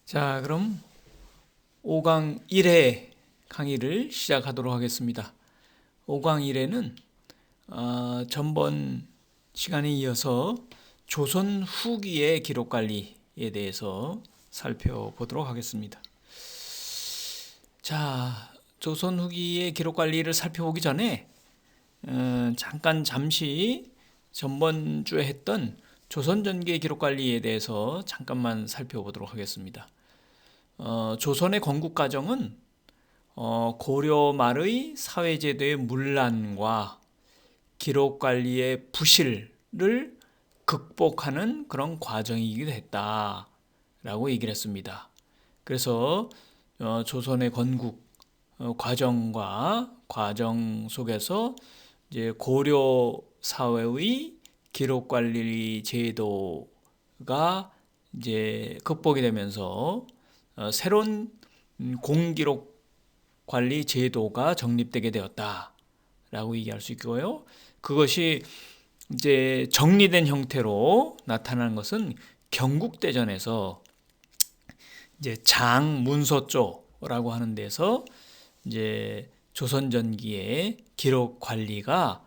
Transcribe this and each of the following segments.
자, 그럼 5강 1회 강의를 시작하도록 하겠습니다. 5강 1회는 전번 시간에 이어서 조선 후기의 기록 관리에 대해서 살펴보도록 하겠습니다. 자, 조선 후기의 기록 관리를 살펴보기 전에 잠시 전번 주에 했던 조선 전기의 기록 관리에 대해서 잠깐만 살펴보도록 하겠습니다. 조선의 건국 과정은 고려 말의 사회제도의 문란과 기록관리의 부실을 극복하는 그런 과정이기도 했다라고 얘기를 했습니다. 그래서 조선의 건국 과정과 과정 속에서 이제 고려 사회의 기록관리 제도가 이제 극복이 되면서 새로운 공기록 관리 제도가 정립되게 되었다라고 얘기할 수 있고요. 그것이 이제 정리된 형태로 나타나는 것은 경국대전에서 이제 장문서조라고 하는 데서 이제 조선전기의 기록 관리가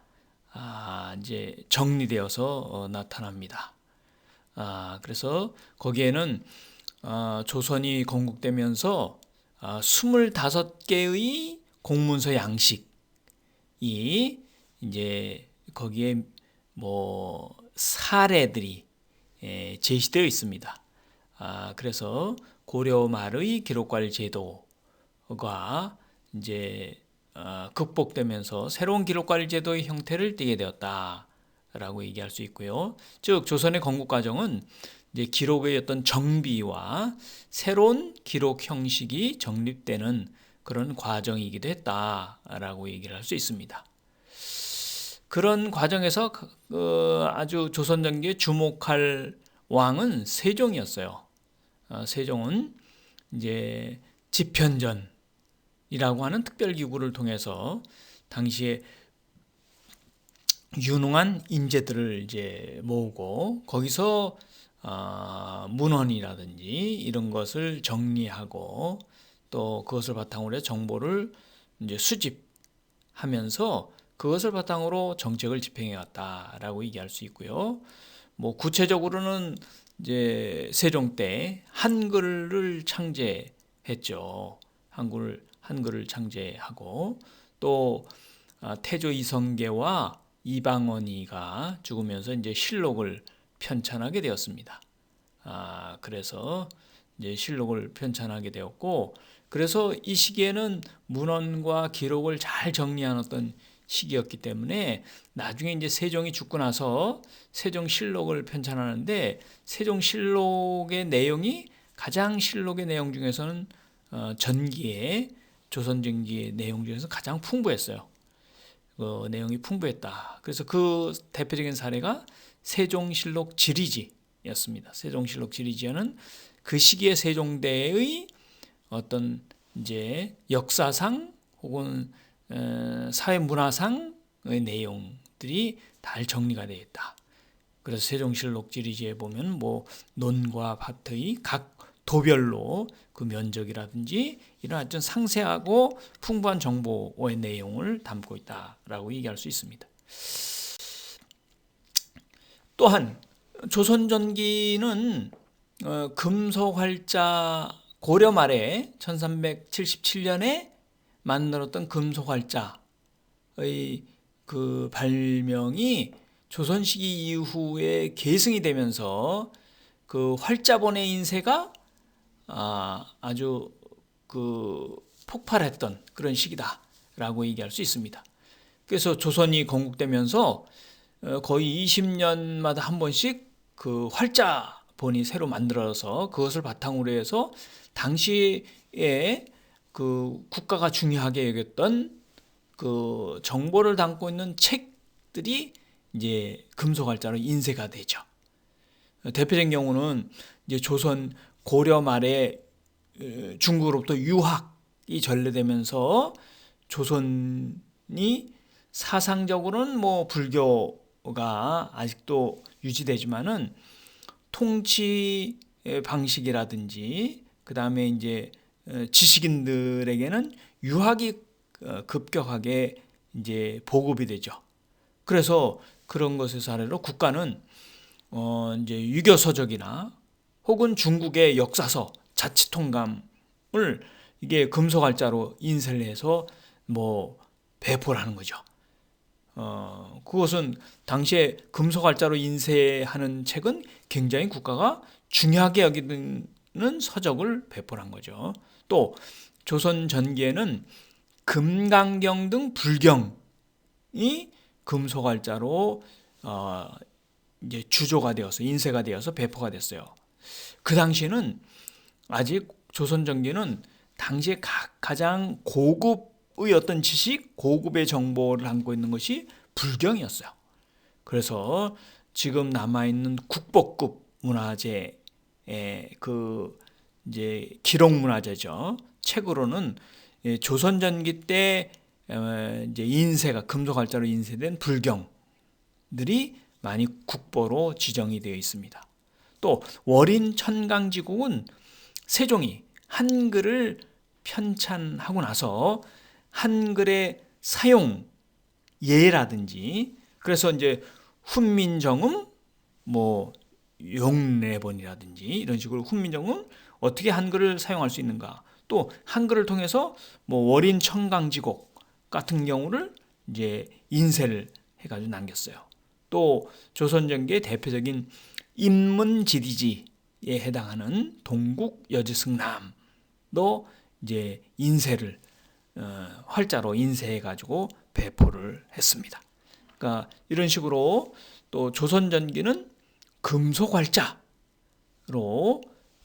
이제 정리되어서 나타납니다. 그래서 거기에는 조선이 건국되면서 25개의 공문서 양식이 이제 거기에 뭐 사례들이 제시되어 있습니다. 그래서 고려 말의 기록관리 제도가 이제 극복되면서 새로운 기록관리 제도의 형태를 띠게 되었다라고 얘기할 수 있고요. 즉 조선의 건국 과정은 이제 기록의 어떤 정비와 새로운 기록 형식이 정립되는 그런 과정이기도 했다라고 얘기를 할 수 있습니다. 그런 과정에서 아주 조선전기에 주목할 왕은 세종이었어요. 세종은 이제 집현전이라고 하는 특별기구를 통해서 당시에 유능한 인재들을 이제 모으고 거기서 문헌이라든지 이런 것을 정리하고 또 그것을 바탕으로 해서 정보를 이제 수집하면서 그것을 바탕으로 정책을 집행해 왔다라고 얘기할 수 있고요. 뭐 구체적으로는 이제 세종 때 한글을 창제했죠. 한글을 창제하고 또 태조 이성계와 이방원이가 죽으면서 이제 실록을 편찬하게 되었습니다. 그래서 이제 실록을 편찬하게 되었고, 그래서 이 시기에는 문헌과 기록을 잘 정리한 어떤 시기였기 때문에 나중에 이제 세종이 죽고 나서 세종실록을 편찬하는데 세종실록의 내용이 가장 실록의 내용 중에서는 조선전기의 내용 중에서 가장 풍부했어요. 내용이 풍부했다. 그래서 그 대표적인 사례가 세종실록 지리지였습니다. 세종실록 지리지는 그 시기의 세종대의 어떤 이제 역사상 혹은 사회문화상의 내용들이 잘 정리가 되어 있다. 그래서 세종실록 지리지에 보면 뭐 논과 밭의 각 도별로 그 면적이라든지 이런 아주 상세하고 풍부한 정보의 내용을 담고 있다라고 얘기할 수 있습니다. 또한 조선전기는 금속활자 고려 말에 1377년에 만들었던 금속활자의 그 발명이 조선 시기 이후에 계승이 되면서 그 활자본의 인쇄가 아주 그 폭발했던 그런 시기다라고 얘기할 수 있습니다. 그래서 조선이 건국되면서 거의 20년마다 한 번씩 그 활자본이 새로 만들어서 그것을 바탕으로 해서 당시에 그 국가가 중요하게 여겼던 그 정보를 담고 있는 책들이 이제 금속활자로 인쇄가 되죠. 대표적인 경우는 이제 조선 고려 말에 중국으로부터 유학이 전래되면서 조선이 사상적으로는 뭐 불교가 아직도 유지되지만은 통치 방식이라든지 그 다음에 이제 지식인들에게는 유학이 급격하게 이제 보급이 되죠. 그래서 그런 것의 사례로 국가는 이제 유교 서적이나 혹은 중국의 역사서, 자치통감을 이게 금속알자로 인쇄를 해서 뭐 배포를 하는 거죠. 그것은 당시에 금속알자로 인쇄하는 책은 굉장히 국가가 중요하게 여기는 서적을 배포를 한 거죠. 또 조선 전기에는 금강경 등 불경이 금속알자로 이제 주조가 되어서 인쇄가 되어서 배포가 됐어요. 그 당시에는 아직 조선 전기는 당시에 가장 고급의 어떤 지식, 고급의 정보를 담고 있는 것이 불경이었어요. 그래서 지금 남아있는 국보급 문화재의 그 이제 기록 문화재죠. 책으로는 조선 전기 때 이제 인쇄가 금속알자로 인쇄된 불경들이 많이 국보로 지정이 되어 있습니다. 또 월인 천강지국은 세종이 한글을 편찬하고 나서 한글의 사용 예라든지 그래서 이제 훈민정음 뭐 용례본이라든지 이런 식으로 훈민정음 어떻게 한글을 사용할 수 있는가 또 한글을 통해서 뭐 월인 천강지곡 같은 경우를 이제 인쇄를 해가지고 남겼어요. 또 조선전기의 대표적인 인문지리지에 해당하는 동국여지승남도 이제 인쇄를 활자로 인쇄해가지고 배포를 했습니다. 그러니까 이런 식으로 또 조선전기는 금속활자로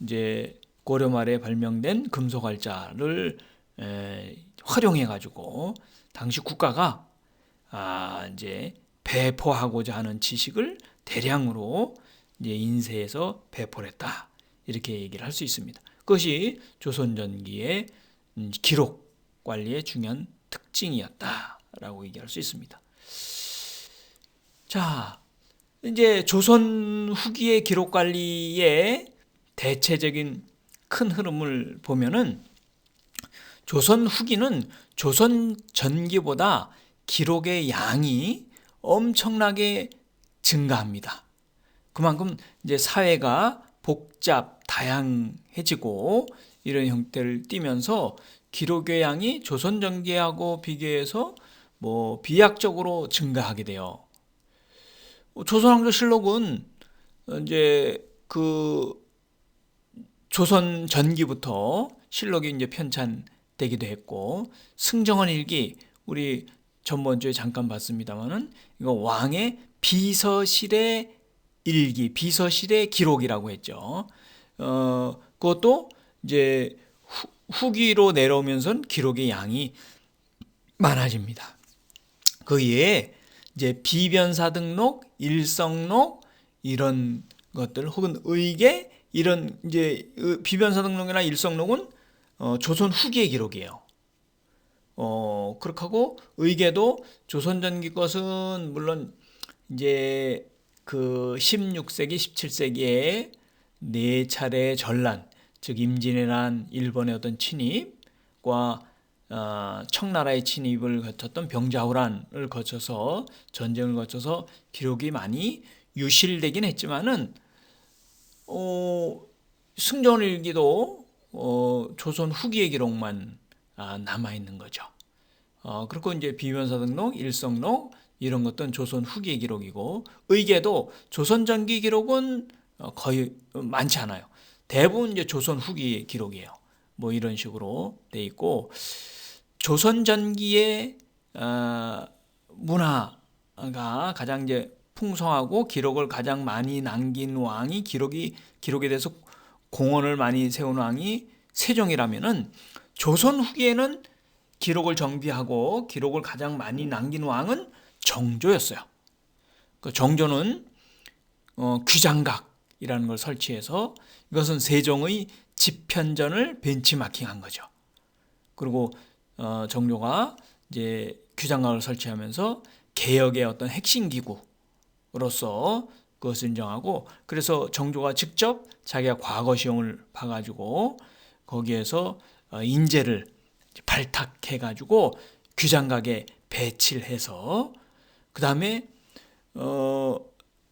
이제 고려 말에 발명된 금속활자를 활용해가지고 당시 국가가 이제 배포하고자 하는 지식을 대량으로 이제 인쇄해서 배포를 했다 이렇게 얘기를 할 수 있습니다. 그것이 조선전기의 기록 관리의 중요한 특징이었다라고 얘기할 수 있습니다. 자, 이제 조선 후기의 기록 관리의 대체적인 큰 흐름을 보면은 조선 후기는 조선 전기보다 기록의 양이 엄청나게 증가합니다. 그만큼 이제 사회가 복잡, 다양해지고 이런 형태를 띠면서 기록의 양이 조선 전기하고 비교해서 뭐 비약적으로 증가하게 돼요. 조선왕조실록은 이제 그 조선 전기부터 실록이 이제 편찬되기도 했고 승정원 일기 우리 전번주에 잠깐 봤습니다만은 이거 왕의 비서실의 일기, 비서실의 기록이라고 했죠. 그것도 이제 후기로 내려오면서 기록의 양이 많아집니다. 그 이외에 이제 비변사 등록, 일성록 이런 것들 혹은 의계 이런 이제 비변사 등록이나 일성록은 조선 후기의 기록이에요. 그렇게 하고 의계도 조선 전기 것은 물론 이제 그 16세기, 17세기에 네 차례의 전란, 즉 임진왜란, 일본의 어떤 침입과 청나라의 침입을 거쳤던 병자호란을 거쳐서 전쟁을 거쳐서 기록이 많이 유실되긴 했지만은 승정원일기도 조선 후기의 기록만 남아 있는 거죠. 그리고 이제 비변사 등록, 일성록 이런 것들은 조선 후기의 기록이고 의계도 조선 전기 기록은 거의 많지 않아요. 대부분 이제 조선 후기의 기록이에요. 뭐 이런 식으로 돼 있고 조선 전기의 문화가 가장 이제 풍성하고 기록을 가장 많이 남긴 왕이 기록에 대해서 공헌을 많이 세운 왕이 세종이라면은 조선 후기에는 기록을 정비하고 기록을 가장 많이 남긴 왕은 정조였어요. 그 정조는 귀장각이라는 걸 설치해서 이것은 세종의 집현전을 벤치마킹한 거죠. 그리고 정조가 이제 귀장각을 설치하면서 개혁의 어떤 핵심 기구로서 그것을 인정하고 그래서 정조가 직접 자기가 과거 시험을 봐가지고 거기에서 인재를 발탁해가지고 규장각에 배치를 해서 그 다음에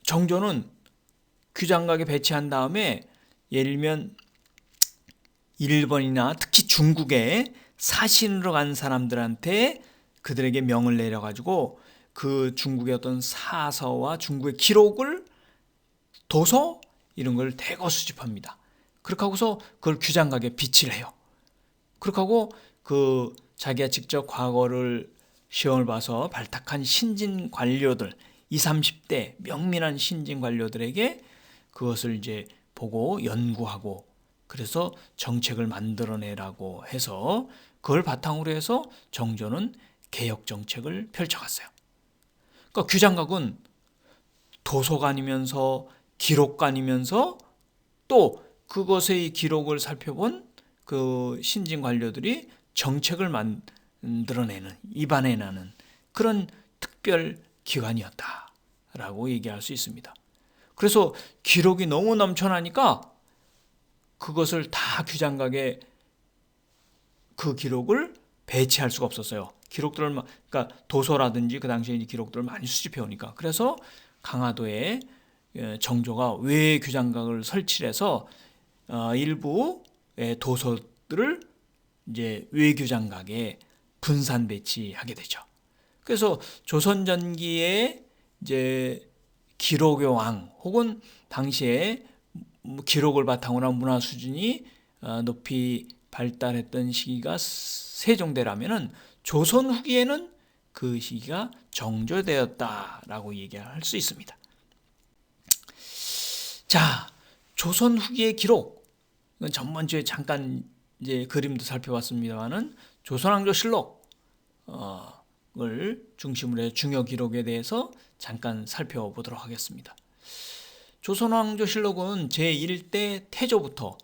정조는 규장각에 배치한 다음에 예를 들면 일본이나 특히 중국에 사신으로 간 사람들한테 그들에게 명을 내려가지고 그 중국의 어떤 사서와 중국의 기록을 도서 이런 걸 대거 수집합니다. 그렇게 하고서 그걸 규장각에 비치를 해요. 그렇게 하고 그 자기가 직접 과거를 시험을 봐서 발탁한 신진 관료들 20, 30대 명민한 신진 관료들에게 그것을 이제 보고 연구하고 그래서 정책을 만들어내라고 해서 그걸 바탕으로 해서 정조는 개혁 정책을 펼쳐갔어요. 그러니까 규장각은 도서관이면서 기록관이면서 또 그것의 기록을 살펴본 그 신진 관료들이 정책을 만들어내는 입안해내는 그런 특별 기관이었다라고 얘기할 수 있습니다. 그래서 기록이 너무 넘쳐나니까 그것을 다 규장각에 그 기록을 배치할 수가 없었어요. 기록들을 그러니까 도서라든지 그 당시에 기록들을 많이 수집해 오니까 그래서 강화도에 정조가 외 규장각을 설치해서 일부 도서들을 이제 외 규장각에 분산 배치하게 되죠. 그래서 조선 전기에 이제 기록의 왕 혹은 당시에 기록을 바탕으로 한 문화 수준이 높이 발달했던 시기가 세종대라면은 조선 후기에는 그 시기가 정조되었다라고 얘기할 수 있습니다. 자, 조선 후기의 기록. 전번주에 잠깐 이제 그림도 살펴봤습니다만은 조선왕조실록을 중심으로 해서 중요 기록에 대해서 잠깐 살펴보도록 하겠습니다. 조선왕조실록은 제1대 태조부터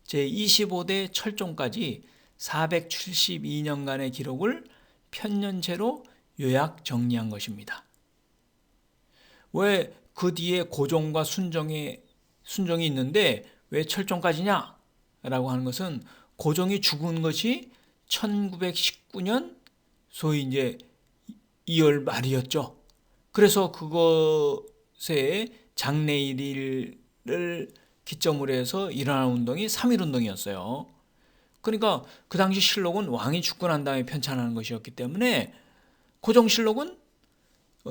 제25대 철종까지 472년간의 기록을 편년체로 요약 정리한 것입니다. 왜 그 뒤에 고종과 순종이 있는데 왜 철종까지냐? 라고 하는 것은 고종이 죽은 것이 1919년 소위 이제 2월 말이었죠. 그래서 그것에 장래일을 기점으로 해서 일어난 운동이 3.1운동이었어요. 그러니까 그 당시 실록은 왕이 죽고 난 다음에 편찬하는 것이었기 때문에 고종실록은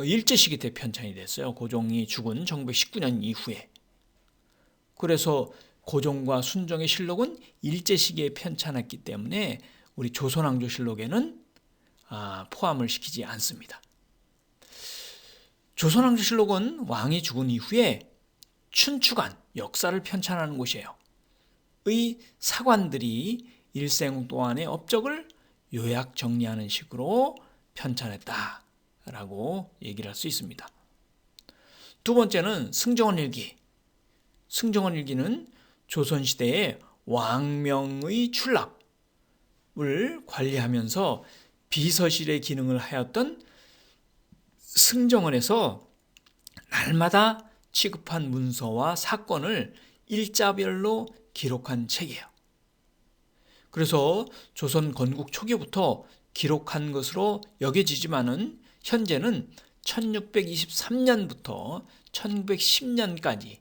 일제 시기 때 편찬이 됐어요. 고종이 죽은 1919년 이후에. 그래서 고종과 순종의 실록은 일제 시기에 편찬했기 때문에 우리 조선왕조실록에는 포함을 시키지 않습니다. 조선왕조실록은 왕이 죽은 이후에 춘추관, 역사를 편찬하는 곳이에요. 의 사관들이 일생 동안의 업적을 요약 정리하는 식으로 편찬했다라고 얘기를 할 수 있습니다. 두 번째는 승정원일기. 승정원일기는 조선시대의 왕명의 출납을 관리하면서 비서실의 기능을 하였던 승정원에서 날마다 취급한 문서와 사건을 일자별로 기록한 책이에요. 그래서 조선 건국 초기부터 기록한 것으로 여겨지지만은 현재는 1623년부터 1910년까지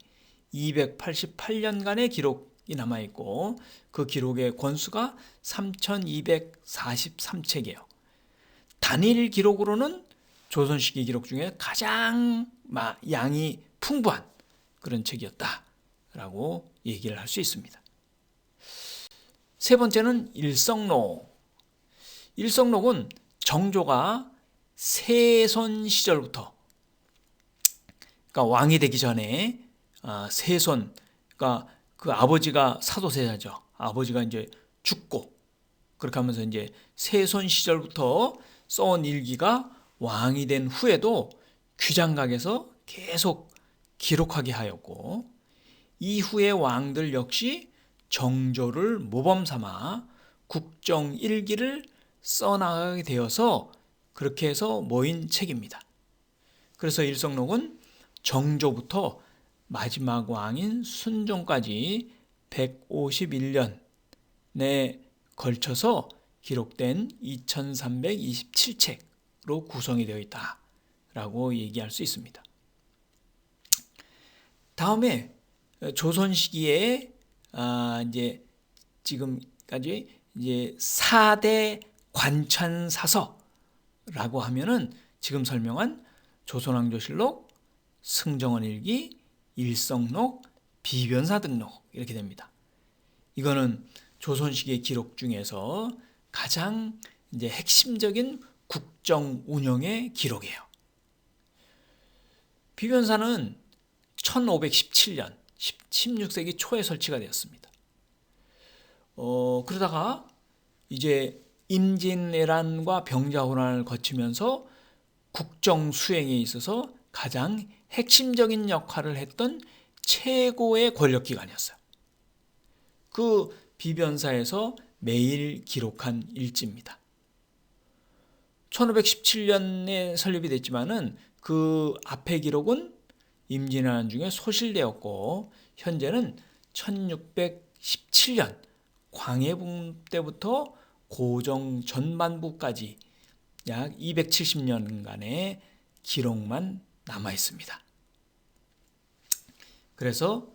288년간의 기록이 남아있고 그 기록의 권수가 3243책이에요. 단일 기록으로는 조선 시기 기록 중에 가장 양이 풍부한 그런 책이었다라고 얘기를 할 수 있습니다. 세 번째는 일성록. 일성록은 정조가 세손 시절부터, 그러니까 왕이 되기 전에 세손, 그러니까 그 아버지가 사도세자죠. 아버지가 이제 죽고 그렇게 하면서 이제 세손 시절부터 써온 일기가 왕이 된 후에도 규장각에서 계속 기록하게 하였고 이후의 왕들 역시 정조를 모범 삼아 국정일기를 써나가게 되어서 그렇게 해서 모인 책입니다. 그래서 일성록은 정조부터 마지막 왕인 순종까지 151년을 걸쳐서 기록된 2327책으로 구성이 되어 있다라고 얘기할 수 있습니다. 다음에 조선 시기에 이제 지금까지 이제 4대 관찬사서라고 하면은 지금 설명한 조선왕조실록, 승정원일기, 일성록, 비변사등록 이렇게 됩니다. 이거는 조선 시기의 기록 중에서 가장 이제 핵심적인 국정 운영의 기록이에요. 비변사는 1517년 16세기 초에 설치가 되었습니다. 그러다가 이제 임진왜란과 병자호란을 거치면서 국정 수행에 있어서 가장 핵심적인 역할을 했던 최고의 권력기관이었어요. 그 비변사에서 매일 기록한 일지입니다. 1517년에 설립이 됐지만은 그 앞의 기록은 임진왜란 중에 소실되었고, 현재는 1617년 광해군 때부터 고종 전반부까지 약 270년간의 기록만 남아 있습니다. 그래서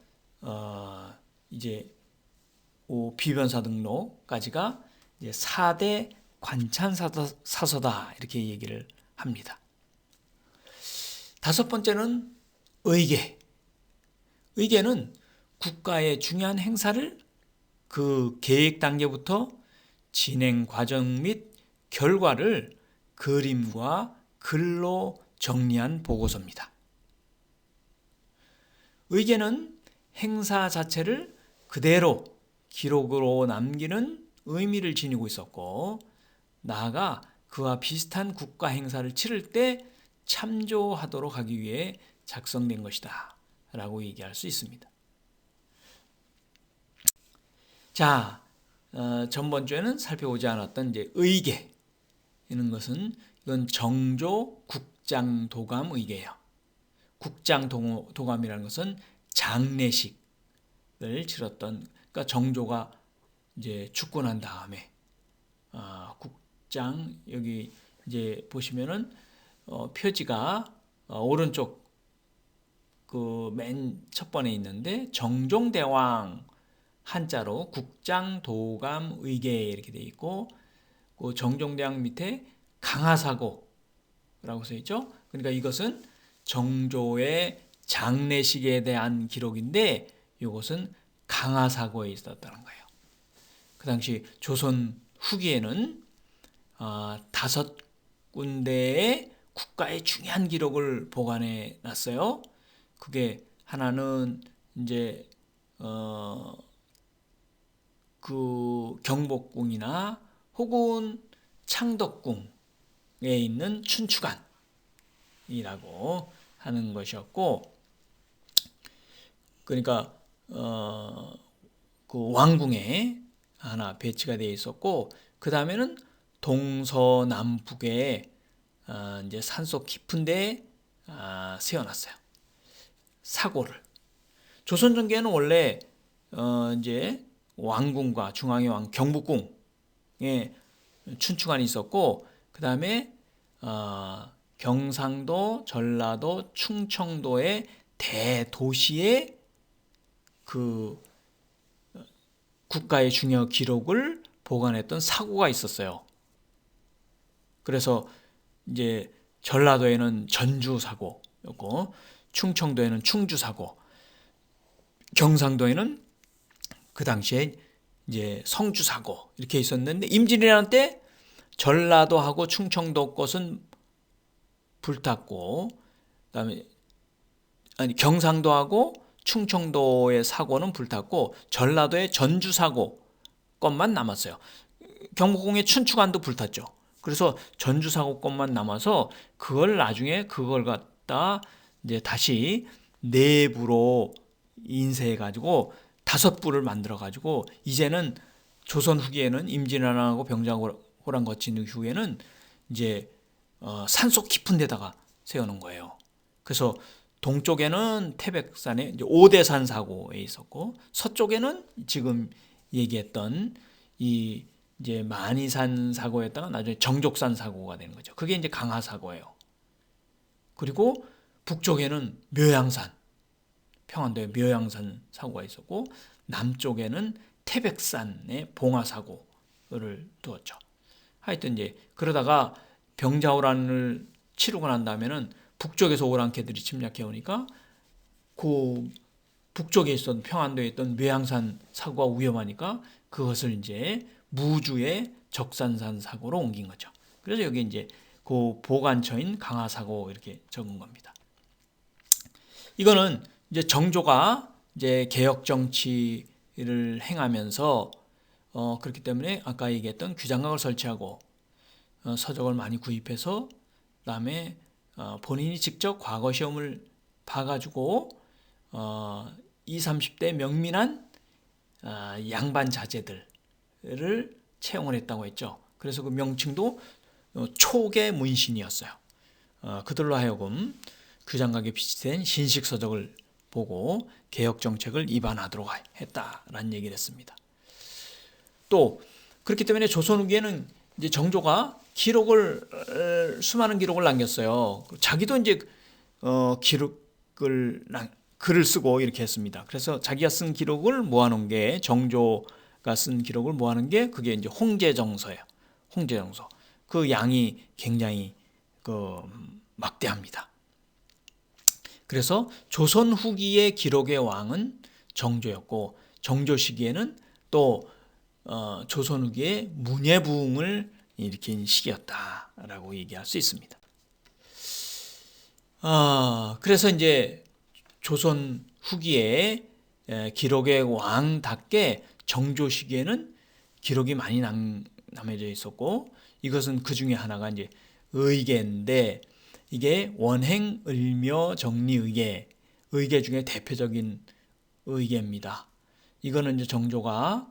이제 비변사 등록까지가 이제 4대 관찬사서다 이렇게 얘기를 합니다. 다섯 번째는 의계. 의계는 국가의 중요한 행사를 그 계획 단계부터 진행 과정 및 결과를 그림과 글로 정리한 보고서입니다. 의계는 행사 자체를 그대로 기록으로 남기는 의미를 지니고 있었고, 나아가 그와 비슷한 국가 행사를 치를 때 참조하도록 하기 위해 작성된 것이다 라고 얘기할 수 있습니다. 자, 전번 주에는 살펴보지 않았던 이제 의계 이런 것은 이건 정조 국장 도감 의계예요. 국장 도감이라는 것은 장례식을 치렀던, 그러니까 정조가 이제 죽고 난 다음에 국장, 여기 이제 보시면은 표지가 오른쪽 그 맨 첫 번에 있는데 정종대왕 한자로 국장 도감 의계 이렇게 돼 있고, 그 정종대왕 밑에 강하사고라고 써 있죠. 그러니까 이것은 정조의 장례식에 대한 기록인데 이것은 강하사고에 있었다는 거예요. 그 당시 조선 후기에는 5군데의 국가의 중요한 기록을 보관해 놨어요. 그게 하나는 이제 그 경복궁이나 혹은 창덕궁에 있는 춘추관이라고 하는 것이었고, 그러니까 그 왕궁에 하나 배치가 되어 있었고, 그 다음에는 동서남북에 이제 산속 깊은 데에 세워놨어요. 사고를. 조선 전기에는 원래 이제 왕궁과 중앙의 왕 경복궁에 춘추관이 있었고, 그 다음에 경상도, 전라도, 충청도의 대도시에 그 국가의 중요 기록을 보관했던 사고가 있었어요. 그래서 이제 전라도에는 전주 사고였고, 충청도에는 충주 사고, 경상도에는 그 당시에 이제 성주 사고 이렇게 있었는데, 임진왜란 때 전라도하고 충청도 것은 불탔고, 그다음에 경상도하고 충청도의 사고는 불탔고, 전라도의 전주 사고 것만 남았어요. 경복궁의 춘추관도 불탔죠. 그래서 전주 사고 것만 남아서 그걸 나중에 그걸 갖다 이제 다시 내부로 인쇄해 가지고 5부를 만들어 가지고, 이제는 조선 후기에는 임진왜란하고 병자호란 거친 후에는 이제 산속 깊은 데다가 세워놓은 거예요. 그래서 동쪽에는 태백산에 이제 오대산 사고에 있었고, 서쪽에는 지금 얘기했던 이 이제 만이산 사고였다가 나중에 정족산 사고가 되는 거죠. 그게 이제 강화 사고예요. 그리고 북쪽에는 묘양산, 평안도에 묘양산 사고가 있었고 남쪽에는 태백산의 봉화 사고를 두었죠. 하여튼 이제 그러다가 병자호란을 치르고 난 다음에는 북쪽에서 오랑캐들이 침략해 오니까 그 북쪽에 있었던 평안도에 있던 묘양산 사고가 위험하니까 그것을 이제 무주의 적산산 사고로 옮긴 거죠. 그래서 여기 이제 그 보관처인 강화 사고 이렇게 적은 겁니다. 이거는 이제 정조가 이제 개혁 정치를 행하면서 그렇기 때문에 아까 얘기했던 규장각을 설치하고 서적을 많이 구입해서 그다음에 본인이 직접 과거 시험을 봐가지고 20, 30대 명민한 양반 자제들을 채용을 했다고 했죠. 그래서 그 명칭도 초계 문신이었어요. 그들로 하여금 규장각에 비치된 신식서적을 보고 개혁정책을 입안하도록 했다라는 얘기를 했습니다. 또 그렇기 때문에 조선 후기에는 이제 정조가 수많은 기록을 남겼어요. 자기도 이제 글을 쓰고 이렇게 했습니다. 그래서 자기가 쓴 기록을 모아놓은 게 정조가 쓴 기록을 모아놓은 게 그게 이제 홍제정서예요. 홍제정서. 그 양이 굉장히 막대합니다. 그래서 조선 후기의 기록의 왕은 정조였고 정조 시기에는 또 조선 후기의 문예부흥을 일으킨 시기였다라고 얘기할 수 있습니다. 그래서 이제 조선 후기의 기록의 왕답게 정조 시기에는 기록이 많이 남겨져 있었고 이것은 그 중에 하나가 이제 의계인데 이게 원행, 을묘, 정리, 의계 중에 대표적인 의계입니다. 이거는 이제 정조가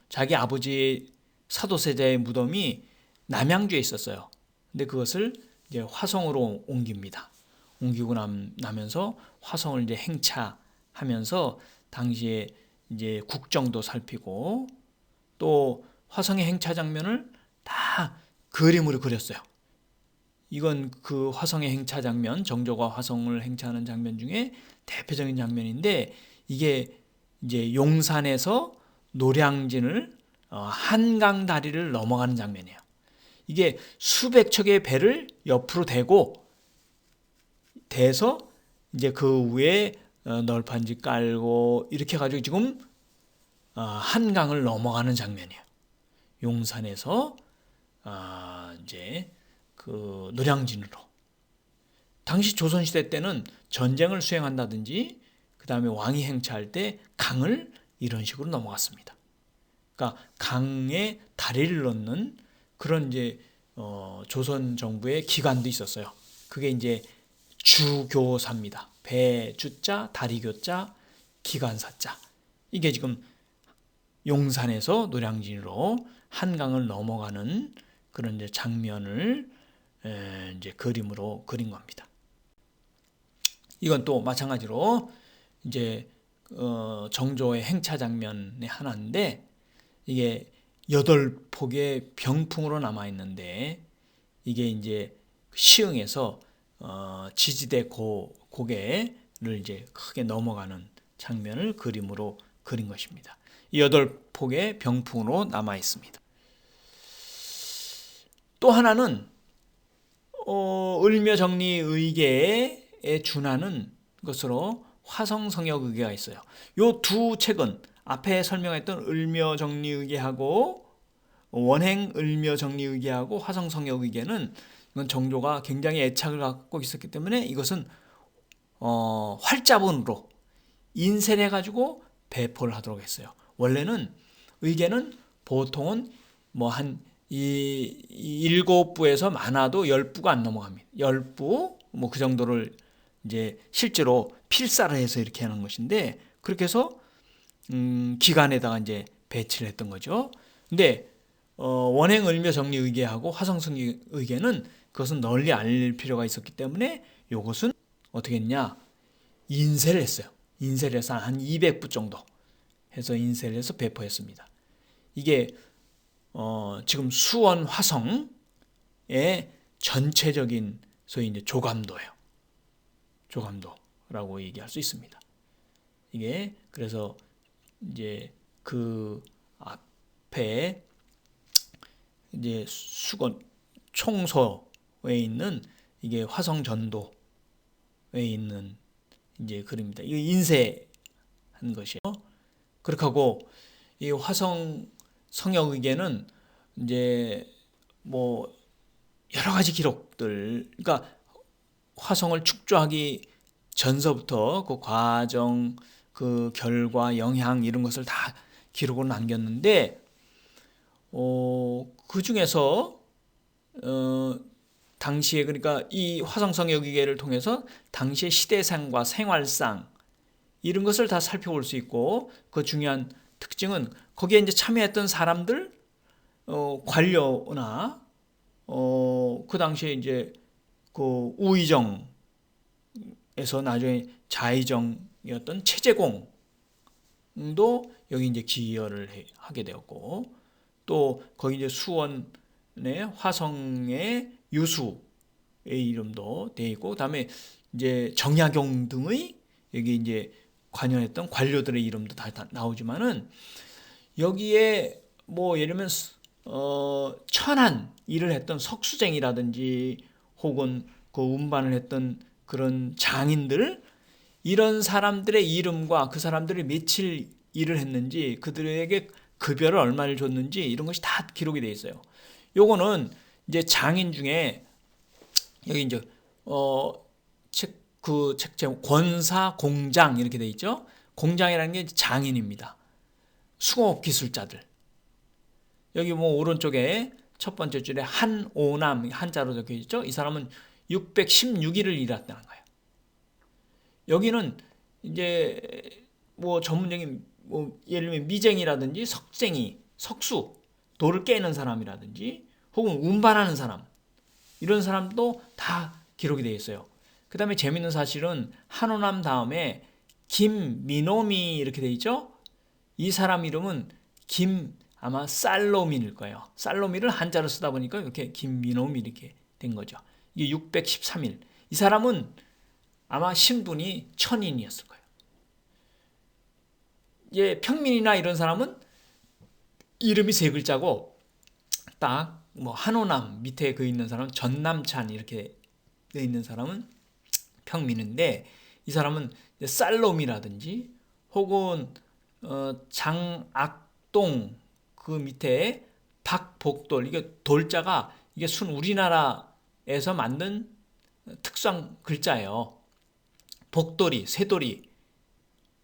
자기 아버지 사도세자의 무덤이 남양주에 있었어요. 근데 그것을 이제 화성으로 옮깁니다. 옮기고 나면서 화성을 이제 행차하면서 당시에 이제 국정도 살피고 또 화성의 행차 장면을 다 그림으로 그렸어요. 이건 그 화성의 행차 장면, 정조가 화성을 행차하는 장면 중에 대표적인 장면인데 이게 이제 용산에서 노량진을 한강 다리를 넘어가는 장면이에요. 이게 수백 척의 배를 옆으로 대서 이제 그 위에 널판지 깔고 이렇게 가지고 지금 한강을 넘어가는 장면이에요. 용산에서 이제 그 노량진으로. 당시 조선시대 때는 전쟁을 수행한다든지 그 다음에 왕이 행차할 때 강을 이런 식으로 넘어갔습니다. 그러니까 강에 다리를 넣는 그런 이제 조선 정부의 기관도 있었어요. 그게 이제 주교사입니다. 배주자, 다리교자, 기관사자. 이게 지금 용산에서 노량진으로 한강을 넘어가는 그런 이제 장면을 이제 그림으로 그린 겁니다. 이건 또 마찬가지로 이제 정조의 행차 장면의 하나인데 이게 8폭의 병풍으로 남아 있는데 이게 이제 시흥에서 지지대 고개를 이제 크게 넘어가는 장면을 그림으로 그린 것입니다. 이 8폭의 병풍으로 남아 있습니다. 또 하나는 을묘정리의계에 준하는 것으로 화성성역의계가 있어요. 이 두 책은 앞에 설명했던 을묘정리의계하고 원행을묘정리의계하고 화성성역의계는 이건 정조가 굉장히 애착을 갖고 있었기 때문에 이것은 활자본으로 인쇄를 해가지고 배포를 하도록 했어요. 원래는 의계는 보통은 뭐 한 7부에서 많아도 10부가 안 넘어갑니다. 10부 뭐 그 정도를 이제 실제로 필사를 해서 이렇게 하는 것인데 그렇게 해서 기간에다가 이제 배치를 했던 거죠. 근데 원행을묘정리의계하고 화성성역의계는 그것은 널리 알릴 필요가 있었기 때문에 이것은 어떻게 했냐? 인쇄를 했어요. 인쇄를 해서 한 200부 정도 해서 인쇄를 해서 배포했습니다. 이게 지금 수원 화성의 전체적인 소위 이제 조감도예요. 조감도라고 얘기할 수 있습니다. 이게 그래서 이제 그 앞에 이제 수건 총소에 있는 이게 화성 전도에 있는 이제 그림입니다. 이거 인쇄한 것이에요. 그렇게 하고 이 화성 성역에게는 이제 뭐 여러 가지 기록들, 그러니까 화성을 축조하기 전서부터 그 과정, 그 결과, 영향 이런 것을 다 기록으로 남겼는데 그 중에서 당시에 그러니까 이 화성성역기계를 통해서 당시의 시대상과 생활상 이런 것을 다 살펴볼 수 있고 그 중요한 특징은 거기에 이제 참여했던 사람들 관료나 그 당시에 이제 그 우의정에서 나중에 좌의정이었던 최재공도 여기 이제 기여를 하게 되었고 또 거기 이제 수원의 화성의 유수의 이름도 되어 있고 그다음에 이제 정약용 등의 여기 이제 관여했던 관료들의 이름도 다 나오지만은 여기에 뭐 예를 들면 천한 일을 했던 석수쟁이라든지 혹은 그 운반을 했던 그런 장인들 이런 사람들의 이름과 그 사람들이 며칠 일을 했는지 그들에게 급여를 얼마를 줬는지 이런 것이 다 기록이 되어 있어요. 요거는 이제 장인 중에 여기 이제 책 제목 권사 공장 이렇게 돼 있죠. 공장이라는 게 장인입니다. 수공업 기술자들. 여기 뭐 오른쪽에 첫 번째 줄에 한오남 한자로 적혀 있죠. 이 사람은 616일을 일했다는 거예요. 여기는 이제 뭐 전문적인 뭐 예를 들면 미쟁이라든지 석쟁이, 석수, 돌을 깨는 사람이라든지 혹은 운반하는 사람 이런 사람도 다 기록이 되어 있어요. 그 다음에 재밌는 사실은 한오남 다음에 김민호미 이렇게 되어 있죠. 이 사람 이름은 아마 살로미일 거예요. 살로미를 한자로 쓰다 보니까 이렇게 김민호미 이렇게 된 거죠. 이게 613일. 이 사람은 아마 신분이 천인이었을 거예요. 예, 평민이나 이런 사람은 이름이 세 글자고 딱 뭐 한오남 밑에 그 있는 사람은 전남찬 이렇게 돼 있는 사람은 평민인데 이 사람은 살롬이라든지 혹은 장악동 그 밑에 박복돌 이게 돌자가 이게 순 우리나라에서 만든 특수한 글자예요. 복돌이, 쇠돌이,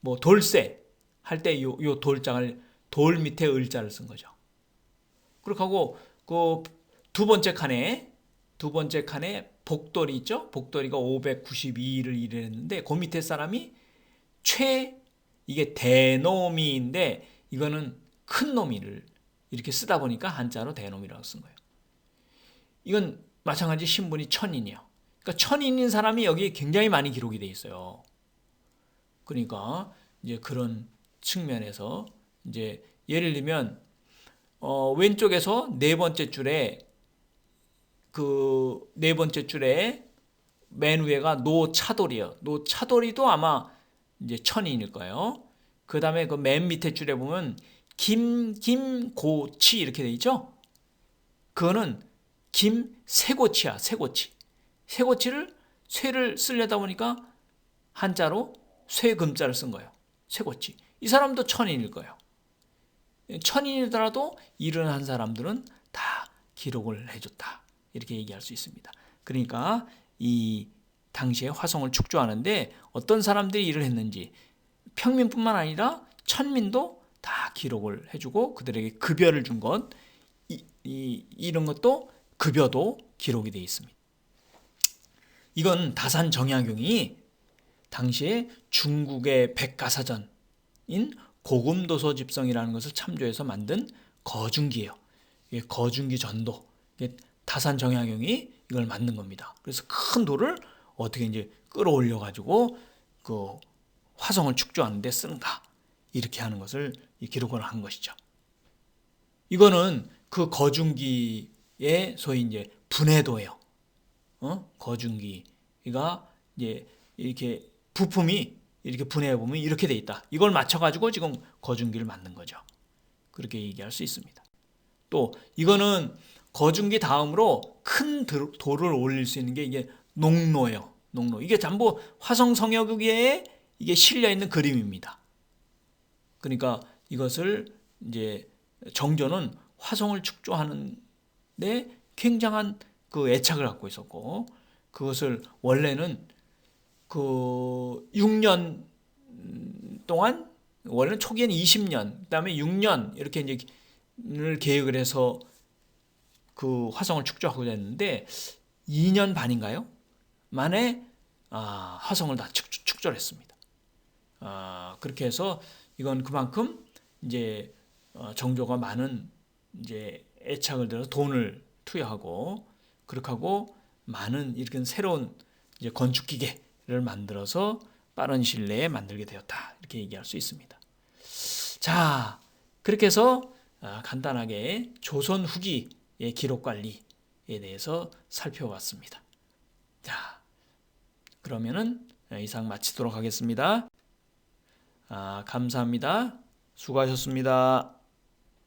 뭐 돌쇠 할 때 요 돌자를 돌 밑에 을자를 쓴 거죠. 그렇게 하고 그 두 번째 칸에 복돌이 있죠. 복돌이가 592일을 일했는데 그 밑에 사람이 이게 대노미인데 이거는 큰 놈이를 이렇게 쓰다 보니까 한자로 대노미라고 쓴 거예요. 이건 마찬가지 신분이 천인이에요. 그러니까 천인인 사람이 여기 굉장히 많이 기록이 돼 있어요. 그러니까 이제 그런 측면에서 이제 예를 들면 왼쪽에서 네 번째 줄에 맨 위에가 노차돌이에요. 노차돌이도 아마 이제 천인일 거예요. 그 다음에 그 맨 밑에 줄에 보면 김고치 이렇게 돼 있죠. 그거는 김세고치야. 세고치를 쇠를 쓰려다 보니까 한자로 쇠금자를 쓴 거예요. 세고치. 이 사람도 천인일 거예요. 천인이더라도 일을 한 사람들은 다 기록을 해줬다. 이렇게 얘기할 수 있습니다. 그러니까 이 당시에 화성을 축조하는데 어떤 사람들이 일을 했는지 평민뿐만 아니라 천민도 다 기록을 해주고 그들에게 급여를 준 것 이런 것도 급여도 기록이 되어 있습니다. 이건 다산 정약용이 당시에 중국의 백과사전인 고금도서 집성이라는 것을 참조해서 만든 거중기예요. 이게 거중기 전도. 이게 다산 정약용이 이걸 만든 겁니다. 그래서 큰 돌을 어떻게 이제 끌어올려 가지고 그 화성을 축조하는 데 쓰는가 이렇게 하는 것을 기록을 한 것이죠. 이거는 그 거중기의 소위 이제 분해도예요. 거중기가 이제 이렇게 부품이 이렇게 분해해 보면 이렇게 돼 있다. 이걸 맞춰가지고 지금 거중기를 만든 거죠. 그렇게 얘기할 수 있습니다. 또 이거는 거중기 다음으로 큰 돌을 올릴 수 있는 게 이게 농로예요. 농로. 이게 전부 화성 성역에 이게 실려 있는 그림입니다. 그러니까 이것을 이제 정조는 화성을 축조하는데 굉장한 그 애착을 갖고 있었고, 그것을 원래는 그 6년 동안, 원래는 초기에는 20년, 그다음에 6년 이렇게 이제 계획을 해서 그 화성을 축조하고자 했는데 2년 반인가요? 만에 화성을 다 축조를 했습니다. 그렇게 해서 이건 그만큼 이제 정조가 많은 이제 애착을 들어서 돈을 투여하고 그렇게 하고 많은 이렇게 새로운 이제 건축 기계를 만들어서 빠른 시일 내에 만들게 되었다. 이렇게 얘기할 수 있습니다. 자, 그렇게 해서 간단하게 조선 후기의 기록 관리에 대해서 살펴봤습니다. 자, 그러면은 이상 마치도록 하겠습니다. 감사합니다. 수고하셨습니다.